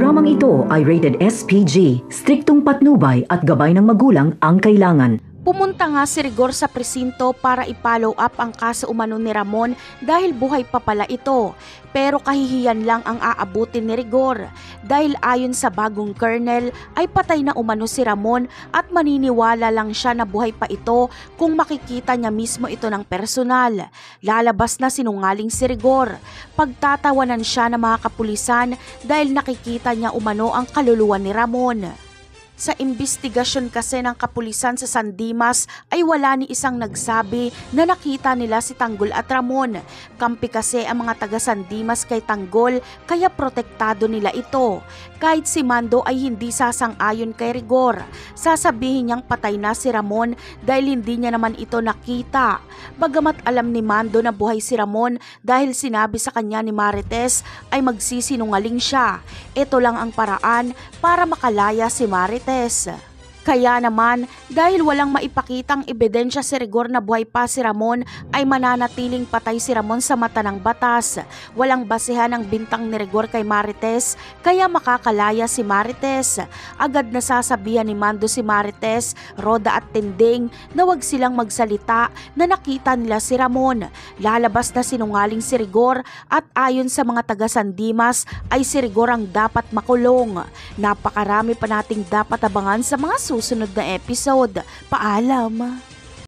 Programang ito ay rated SPG, striktong patnubay at gabay ng magulang ang kailangan. Pumunta nga si Rigor sa presinto para i-follow up ang kaso umano ni Ramon dahil buhay pa pala ito. Pero kahihiyan lang ang aabutin ni Rigor dahil ayon sa bagong colonel ay patay na umano si Ramon at maniniwala lang siya na buhay pa ito kung makikita niya mismo ito ng personal. Lalabas na sinungaling si Rigor. Pagtatawanan siya ng mga kapulisan dahil nakikita niya umano ang kaluluwa ni Ramon. Sa imbestigasyon kasi ng kapulisan sa San Dimas ay wala ni isang nagsabi na nakita nila si Tanggol at Ramon. Kampi kasi ang mga taga San Dimas kay Tanggol kaya protektado nila ito. Kahit si Mando ay hindi sasang-ayon kay Rigor. Sasabihin niyang patay na si Ramon dahil hindi niya naman ito nakita. Bagamat alam ni Mando na buhay si Ramon dahil sinabi sa kanya ni Marites ay magsisinungaling siya. Ito lang ang paraan para makalaya si Marites. Kaya naman, dahil walang maipakitang ebidensya si Rigor na buhay pa si Ramon, ay mananatiling patay si Ramon sa mata ng batas. Walang basehan ang bintang ni Rigor kay Marites, kaya makakalaya si Marites. Agad na sasabihan ni Mando si Marites, Roda at Tinding na wag silang magsalita na nakita nila si Ramon. Lalabas na sinungaling si Rigor at ayon sa mga taga San Dimas ay si Rigor ang dapat makulong. Napakarami pa nating dapat abangan sa mga susunod na episode. Paalam!